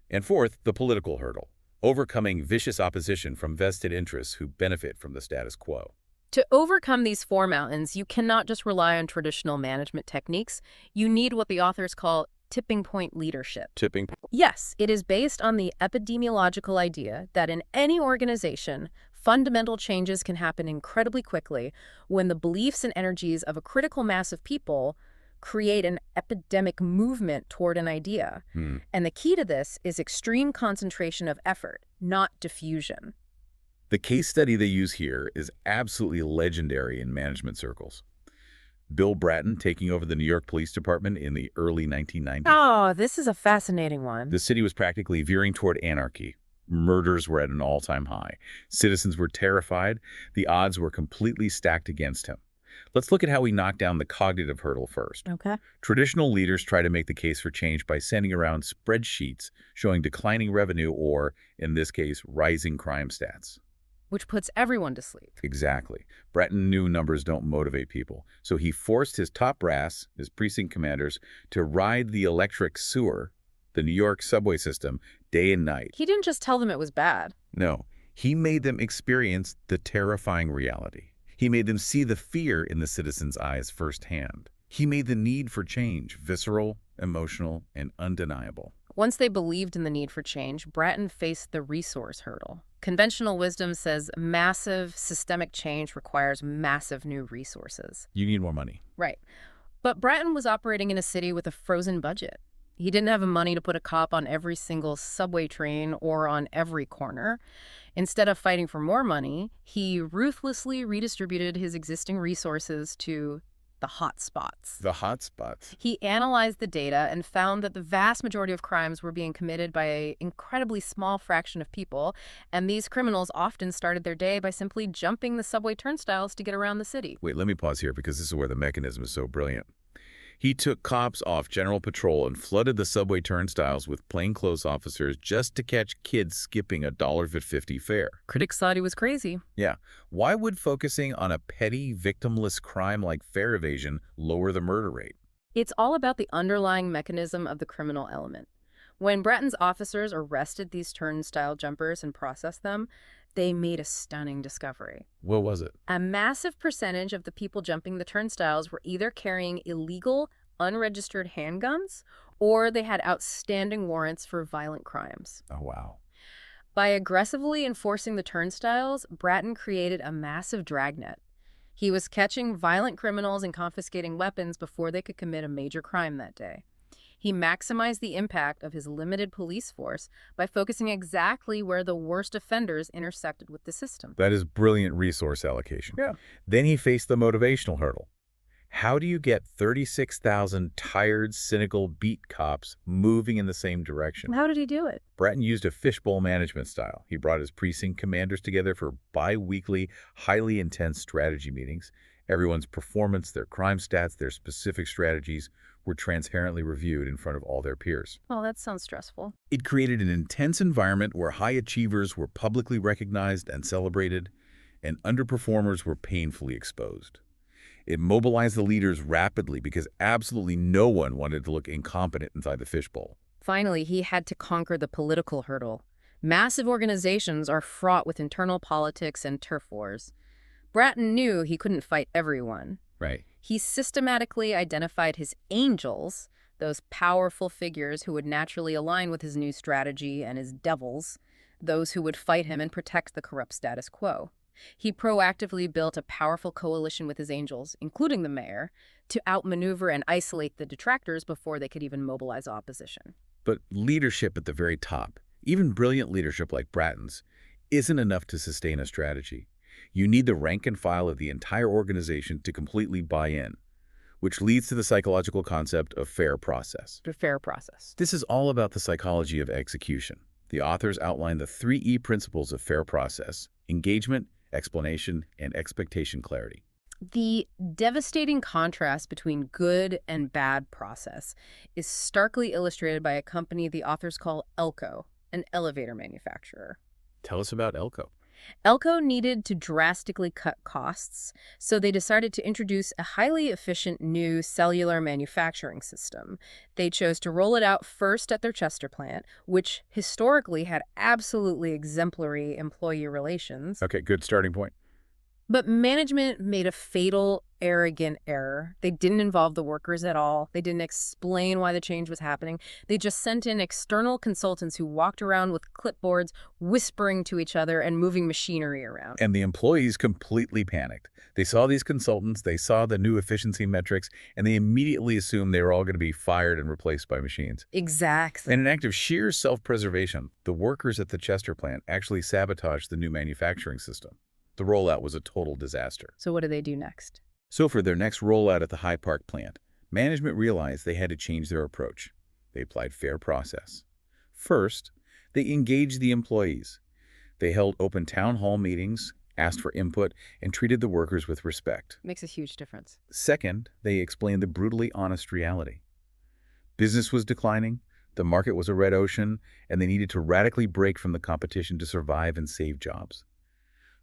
And fourth, the political hurdle. Overcoming vicious opposition from vested interests who benefit from the status quo. To overcome these 4 mountains, you cannot just rely on traditional management techniques. You need what the authors call tipping point leadership. Tipping. Yes, it is based on the epidemiological idea that in any organization, fundamental changes can happen incredibly quickly when the beliefs and energies of a critical mass of people create an epidemic movement toward an idea. And the key to this is extreme concentration of effort, not diffusion. The case study they use here is absolutely legendary in management circles. Bill Bratton taking over the New York Police Department in the early 1990s. Oh, this is a fascinating one. The city was practically veering toward anarchy. Murders were at an all-time high. Citizens were terrified. The odds were completely stacked against him. Let's look at how he knocked down the cognitive hurdle first. Okay. Traditional leaders try to make the case for change by sending around spreadsheets showing declining revenue or, in this case, rising crime stats. Which puts everyone to sleep. Exactly. Bratton knew numbers don't motivate people, so he forced his top brass, his precinct commanders, to ride the electric sewer, the New York subway system, day and night. He didn't just tell them it was bad. No, he made them experience the terrifying reality. He made them see the fear in the citizens' eyes firsthand. He made the need for change visceral, emotional, and undeniable. Once they believed in the need for change, Bratton faced the resource hurdle. Conventional wisdom says massive systemic change requires massive new resources. You need more money. Right. But Bratton was operating in a city with a frozen budget. He didn't have the money to put a cop on every single subway train or on every corner. Instead of fighting for more money, he ruthlessly redistributed his existing resources to the hot spots. The hot spots. He analyzed the data and found that the vast majority of crimes were being committed by an incredibly small fraction of people, and these criminals often started their day by simply jumping the subway turnstiles to get around the city. Wait, let me pause here because this is where the mechanism is so brilliant. He took cops off general patrol and flooded the subway turnstiles with plainclothes officers just to catch kids skipping $1.50 fare. Critics thought he was crazy. Yeah. Why would focusing on a petty, victimless crime like fare evasion lower the murder rate? It's all about the underlying mechanism of the criminal element. When Bratton's officers arrested these turnstile jumpers and processed them, they made a stunning discovery. What was it? A massive percentage of the people jumping the turnstiles were either carrying illegal, unregistered handguns, or they had outstanding warrants for violent crimes. Oh, wow. By aggressively enforcing the turnstiles, Bratton created a massive dragnet. He was catching violent criminals and confiscating weapons before they could commit a major crime that day. He maximized the impact of his limited police force by focusing exactly where the worst offenders intersected with the system. That is brilliant resource allocation. Yeah. Then he faced the motivational hurdle. How do you get 36,000 tired, cynical beat cops moving in the same direction? How did he do it? Bratton used a fishbowl management style. He brought his precinct commanders together for bi-weekly, highly intense strategy meetings. Everyone's performance, their crime stats, their specific strategies were transparently reviewed in front of all their peers. Well, that sounds stressful. It created an intense environment where high achievers were publicly recognized and celebrated, and underperformers were painfully exposed. It mobilized the leaders rapidly because absolutely no one wanted to look incompetent inside the fishbowl. Finally, he had to conquer the political hurdle. Massive organizations are fraught with internal politics and turf wars. Bratton knew he couldn't fight everyone. Right. He systematically identified his angels, those powerful figures who would naturally align with his new strategy, and his devils, those who would fight him and protect the corrupt status quo. He proactively built a powerful coalition with his angels, including the mayor, to outmaneuver and isolate the detractors before they could even mobilize opposition. But leadership at the very top, even brilliant leadership like Bratton's, isn't enough to sustain a strategy. You need the rank and file of the entire organization to completely buy in, which leads to the psychological concept of fair process. The fair process. This is all about the psychology of execution. The authors outline the 3 E principles of fair process: engagement, explanation, and expectation clarity. The devastating contrast between good and bad process is starkly illustrated by a company the authors call Elko, an elevator manufacturer. Tell us about Elko. Elko needed to drastically cut costs, so they decided to introduce a highly efficient new cellular manufacturing system. They chose to roll it out first at their Chester plant, which historically had absolutely exemplary employee relations. Okay, good starting point. But management made a fatal, arrogant error. They didn't involve the workers at all. They didn't explain why the change was happening. They just sent in external consultants who walked around with clipboards, whispering to each other and moving machinery around. And the employees completely panicked. They saw these consultants, they saw the new efficiency metrics, and they immediately assumed they were all going to be fired and replaced by machines. Exactly. In an act of sheer self-preservation, the workers at the Chester plant actually sabotaged the new manufacturing system. The rollout was a total disaster. So what do they do next? So for their next rollout at the High Park plant, management realized they had to change their approach. They applied fair process. First, they engaged the employees. They held open town hall meetings, asked for input, and treated the workers with respect. Makes a huge difference. Second, they explained the brutally honest reality. Business was declining, the market was a red ocean, and they needed to radically break from the competition to survive and save jobs.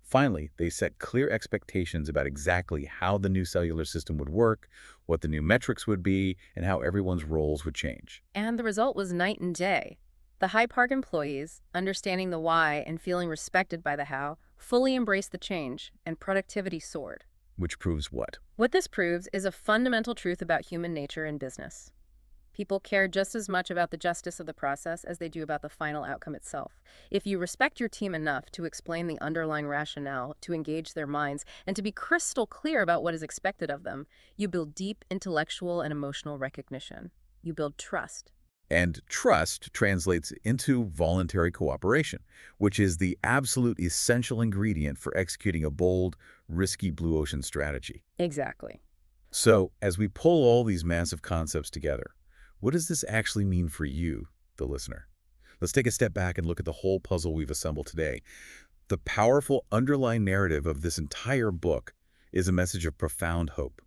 Finally, they set clear expectations about exactly how the new cellular system would work, what the new metrics would be, and how everyone's roles would change. And the result was night and day. The High Park employees, understanding the why and feeling respected by the how, fully embraced the change, and productivity soared. Which proves what? What this proves is a fundamental truth about human nature in business. People care just as much about the justice of the process as they do about the final outcome itself. If you respect your team enough to explain the underlying rationale, to engage their minds, and to be crystal clear about what is expected of them, you build deep intellectual and emotional recognition. You build trust. And trust translates into voluntary cooperation, which is the absolute essential ingredient for executing a bold, risky blue ocean strategy. Exactly. So, as we pull all these massive concepts together, what does this actually mean for you, the listener? Let's take a step back and look at the whole puzzle we've assembled today. The powerful underlying narrative of this entire book is a message of profound hope.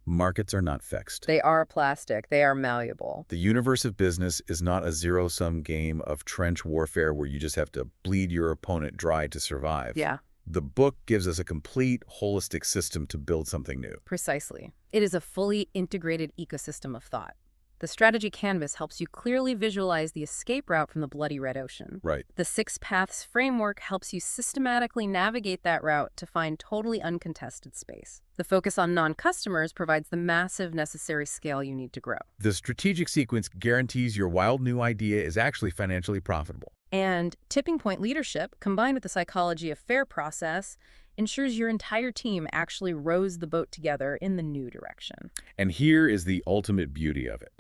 Markets are not fixed. They are plastic. They are malleable. The universe of business is not a zero-sum game of trench warfare where you just have to bleed your opponent dry to survive. Yeah. The book gives us a complete, holistic system to build something new. Precisely. It is a fully integrated ecosystem of thought. The strategy canvas helps you clearly visualize the escape route from the bloody red ocean. Right. The Six Paths framework helps you systematically navigate that route to find totally uncontested space. The focus on non-customers provides the massive necessary scale you need to grow. The strategic sequence guarantees your wild new idea is actually financially profitable. And tipping point leadership, combined with the psychology of fair process, ensures your entire team actually rows the boat together in the new direction. And here is the ultimate beauty of it.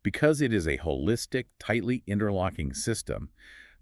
Because it is a holistic, tightly interlocking system,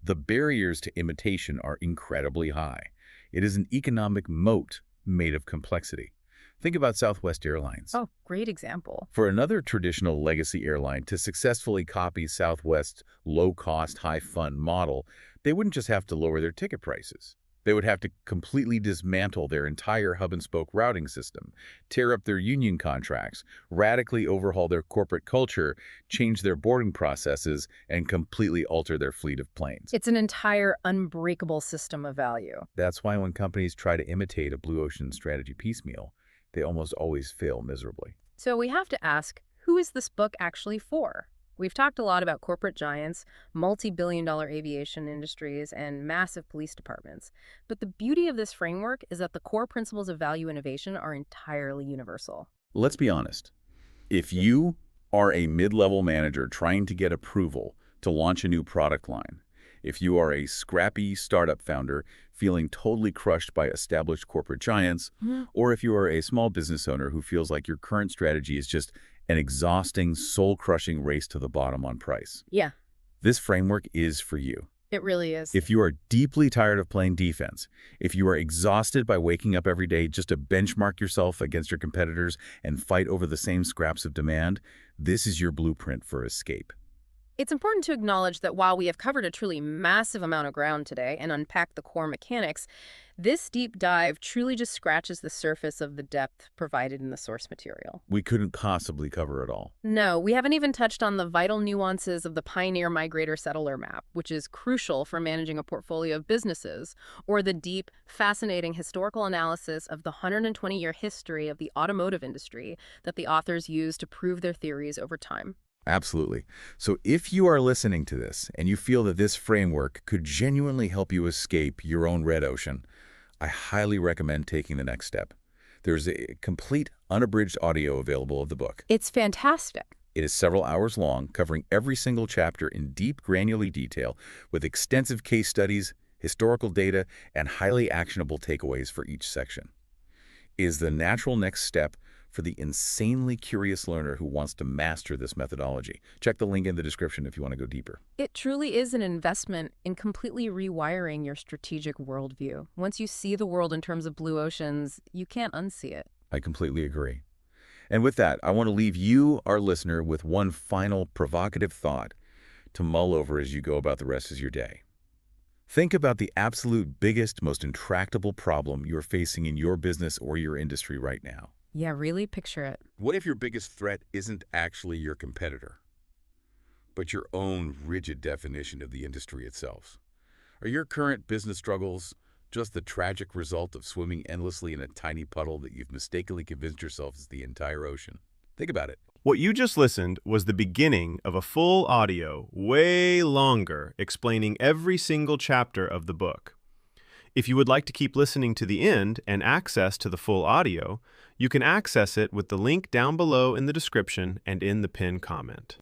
the barriers to imitation are incredibly high. It is an economic moat made of complexity. Think about Southwest Airlines. Oh, great example. For another traditional legacy airline to successfully copy Southwest's low-cost, high-fun model, they wouldn't just have to lower their ticket prices. They would have to completely dismantle their entire hub-and-spoke routing system, tear up their union contracts, radically overhaul their corporate culture, change their boarding processes, and completely alter their fleet of planes. It's an entire unbreakable system of value. That's why when companies try to imitate a blue ocean strategy piecemeal, they almost always fail miserably. So we have to ask, who is this book actually for? We've talked a lot about corporate giants, multi-billion-dollar aviation industries, and massive police departments. But the beauty of this framework is that the core principles of value innovation are entirely universal. Let's be honest. If you are a mid-level manager trying to get approval to launch a new product line, if you are a scrappy startup founder feeling totally crushed by established corporate giants, or if you are a small business owner who feels like your current strategy is just an exhausting, soul-crushing race to the bottom on price. Yeah, This framework is for you. it really is. If you are deeply tired of playing defense, if you are exhausted by waking up every day just to benchmark yourself against your competitors and fight over the same scraps of demand, this is your blueprint for escape. It's important to acknowledge that while we have covered a truly massive amount of ground today and unpacked the core mechanics, this deep dive truly just scratches the surface of the depth provided in the source material. We couldn't possibly cover it all. No, we haven't even touched on the vital nuances of the Pioneer Migrator Settler map, which is crucial for managing a portfolio of businesses, or the deep, fascinating historical analysis of the 120-year history of the automotive industry that the authors use to prove their theories over time. Absolutely. So if you are listening to this and you feel that this framework could genuinely help you escape your own red ocean, I highly recommend taking the next step. There's a complete unabridged audio available of the book. It's fantastic. It is several hours long, covering every single chapter in deep, granular detail, with extensive case studies, historical data, and highly actionable takeaways for each section. It is the natural next step for the insanely curious learner who wants to master this methodology. Check the link in the description if you want to go deeper. It truly is an investment in completely rewiring your strategic worldview. Once you see the world in terms of blue oceans, you can't unsee it. I completely agree. And with that, I want to leave you, our listener, with one final provocative thought to mull over as you go about the rest of your day. Think about the absolute biggest, most intractable problem you're facing in your business or your industry right now. Yeah, really picture it. What if your biggest threat isn't actually your competitor, but your own rigid definition of the industry itself? Are your current business struggles just the tragic result of swimming endlessly in a tiny puddle that you've mistakenly convinced yourself is the entire ocean? Think about it. What you just listened was the beginning of a full audio, way longer, explaining every single chapter of the book. If you would like to keep listening to the end and access to the full audio, you can access it with the link down below in the description and in the pinned comment.